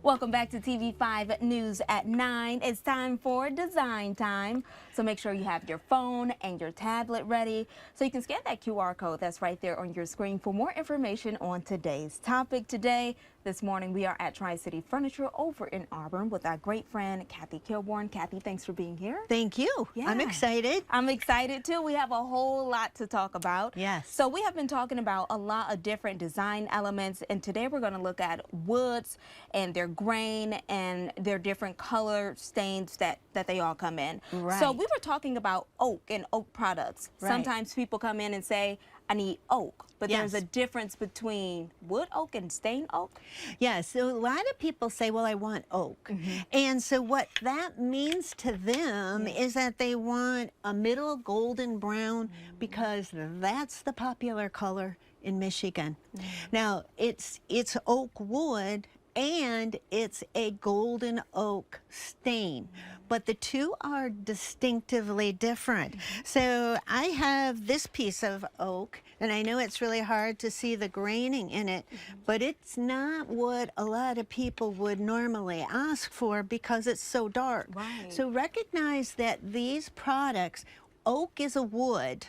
Welcome back to TV5 News at 9. It's time for Design Time. So make sure you have your phone and your tablet ready so you can scan that QR code that's right there on your screen for more information on today's topic. This morning, we are at Tri-City Furniture over in Auburn with our great friend, Kathy Kilborn. Kathy, thanks for being here. Thank you. Yeah. I'm excited. I'm excited too. We have a whole lot to talk about. Yes. So we have been talking about a lot of different design elements, and today we're going to look at woods and their grain and their different color stains that they all come in. Right. So we were talking about oak and oak products. Right. Sometimes people come in and say, I need oak, but there's a difference between wood oak and stain oak. Yes, so a lot of people say, well, I want oak. And so what that means to them is that they want a middle golden brown because that's the popular color in Michigan. Now, it's oak wood and it's a golden oak stain, but the two are distinctively different. So I have this piece of oak, and I know it's really hard to see the graining in it, but it's not what a lot of people would normally ask for because it's so dark. Right. So recognize that these products, oak is a wood,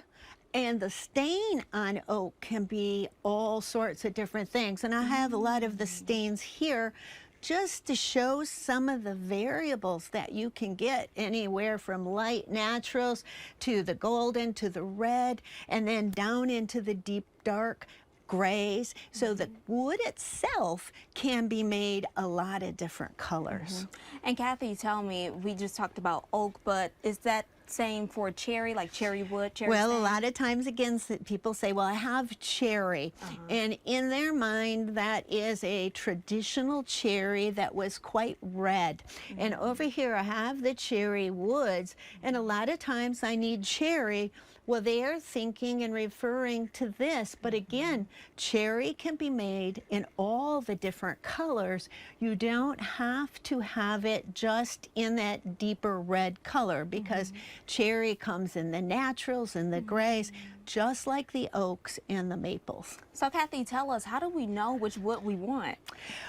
and the stain on oak can be all sorts of different things. And I have a lot of the stains here just to show some of the variables that you can get, anywhere from light naturals to the golden to the red, and then down into the deep dark grays. So the wood itself can be made a lot of different colors. And Kathy, tell me, we just talked about oak, but is that same for cherry, like cherry wood, cherry Well, stain? a lot of times, again, people say, well, I have cherry. And in their mind, that is a traditional cherry that was quite red. And over here, I have the cherry woods. And a lot of times I need cherry. Well, they are thinking and referring to this, but again, cherry can be made in all the different colors. You don't have to have it just in that deeper red color because cherry comes in the naturals and the grays, just like the oaks and the maples. So Kathy, tell us, how do we know which wood we want?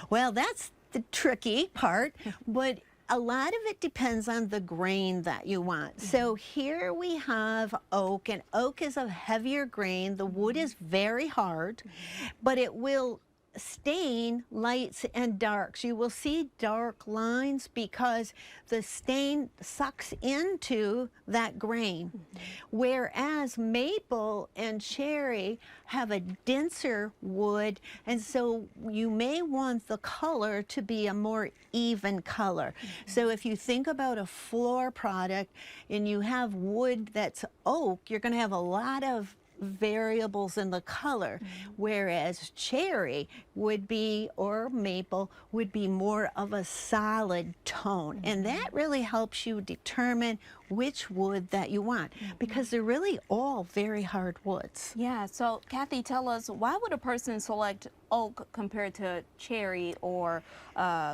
Well, that's the tricky part, but a lot of it depends on the grain that you want. So here we have oak, and oak is a heavier grain. The wood is very hard, but it will stain lights and darks. You will see dark lines because the stain sucks into that grain. Whereas maple and cherry have a denser wood, and so you may want the color to be a more even color. So if you think about a floor product and you have wood that's oak, you're going to have a lot of variables in the color, whereas cherry would be, or maple would be, more of a solid tone. And that really helps you determine which wood that you want because they're really all very hard woods. Yeah, so Kathy, tell us, why would a person select oak compared to cherry or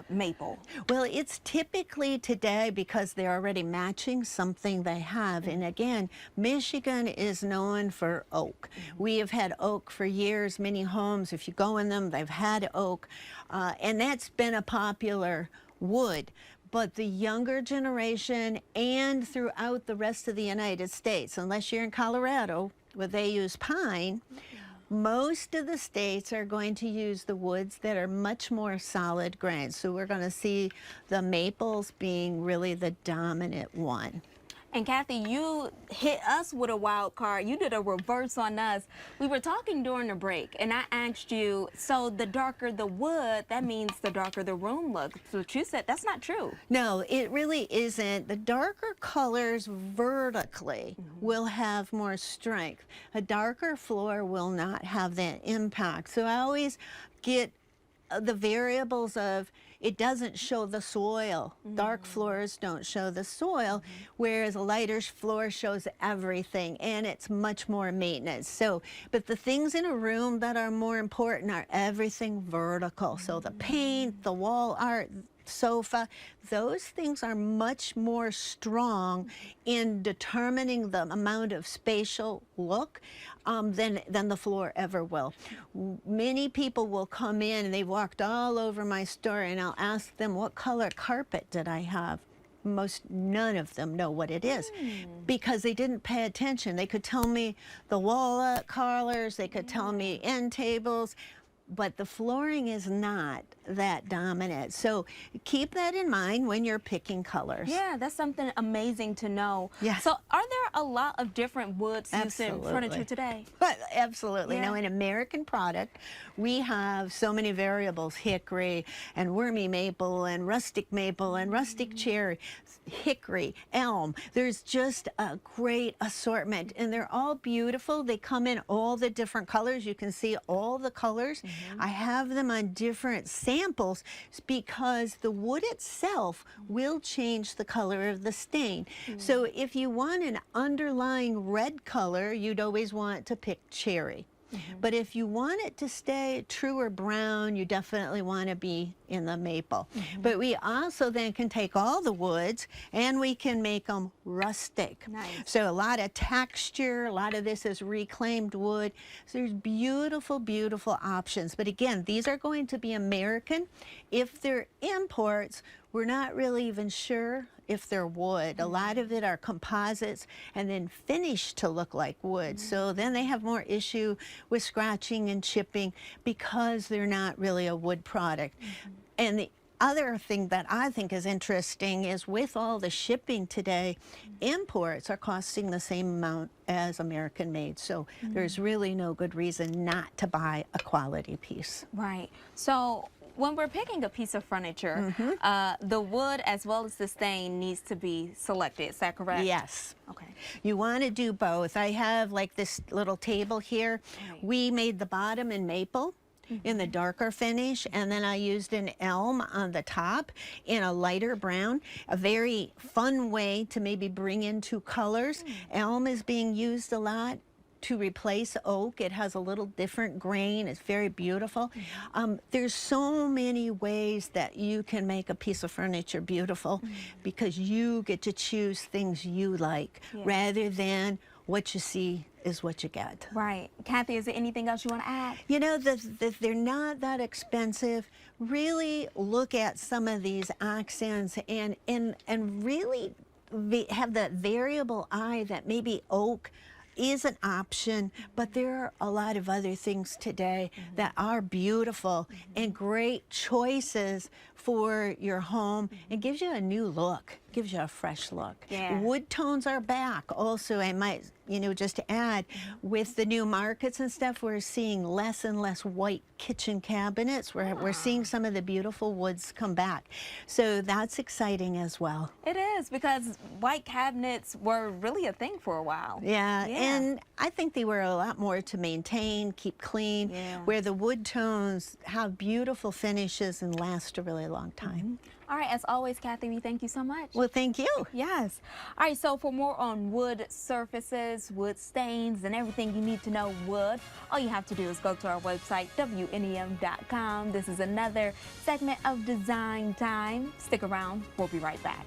maple? Well, it's typically today because they're already matching something they have. And again, Michigan is known for oak. We have had oak for years. Many homes, if you go in them, they've had oak. And that's been a popular wood. But the younger generation and throughout the rest of the United States, unless you're in Colorado where they use pine, most of the states are going to use the woods that are much more solid grains. So we're going to see the maples being really the dominant one. And Kathy, you hit us with a wild card. You did a reverse on us. We were talking during the break, and I asked you, so the darker the wood, that means the darker the room looks. But you said that's not true. No, it really isn't. The darker colors vertically will have more strength. A darker floor will not have that impact. So I always get the variables of, it doesn't show the soil. Dark floors don't show the soil, whereas a lighter floor shows everything, and it's much more maintenance. So, but the things in a room that are more important are everything vertical. So the paint, the wall art, sofa. Those things are much more strong in determining the amount of spatial look than the floor ever will. Many people will come in and they've walked all over my store, and I'll ask them, what color carpet did I have? None of them know what it is because they didn't pay attention. They could tell me the walnut colors, they could tell me end tables, but the flooring is not that dominant. So keep that in mind when you're picking colors. Yeah, that's something amazing to know. Yeah. So are there a lot of different woods used in Absolutely. furniture today? But absolutely. Yeah. Now, in American product, we have so many variables: hickory and wormy maple and rustic maple and rustic cherry, hickory, elm. There's just a great assortment, and they're all beautiful. They come in all the different colors. You can see all the colors. I have them on different samples because the wood itself will change the color of the stain. So if you want an underlying red color, you'd always want to pick cherry. But if you want it to stay truer brown, you definitely want to be in the maple. But we also then can take all the woods and we can make them rustic. Nice. So a lot of texture, a lot of this is reclaimed wood. So there's beautiful, beautiful options. But again, these are going to be American. If they're imports, we're not really even sure if they're wood. A lot of it are composites and then finished to look like wood. So then they have more issue with scratching and chipping because they're not really a wood product. And the other thing that I think is interesting is with all the shipping today, imports are costing the same amount as American made. So there's really no good reason not to buy a quality piece. Right. So when we're picking a piece of furniture, the wood as well as the stain needs to be selected. Is that correct? Yes. Okay. You want to do both. I have like this little table here. Right. We made the bottom in maple in the darker finish, and then I used an elm on the top in a lighter brown. A very fun way to maybe bring in two colors. Elm is being used a lot to replace oak. It has a little different grain. It's very beautiful. There's so many ways that you can make a piece of furniture beautiful because you get to choose things you like rather than what you see is what you get. Right. Kathy, is there anything else you want to add? You know, they're not that expensive. Really look at some of these accents and really have that variable eye that maybe oak is an option, but there are a lot of other things today that are beautiful and great choices for your home and gives you a new look, gives you a fresh look. Yeah. Wood tones are back also. I might, just to add, with the new markets and stuff, we're seeing less and less white kitchen cabinets. We're seeing some of the beautiful woods come back. So that's exciting as well. It is, because white cabinets were really a thing for a while. Yeah, and I think they were a lot more to maintain, keep clean, where the wood tones have beautiful finishes and last a really long time. All right, as always, Kathy, we thank you so much. Well, thank you. Yes. All right, so for more on wood surfaces, wood stains, and everything you need to know wood, all you have to do is go to our website, WNEM.com. This is another segment of Design Time. Stick around. We'll be right back.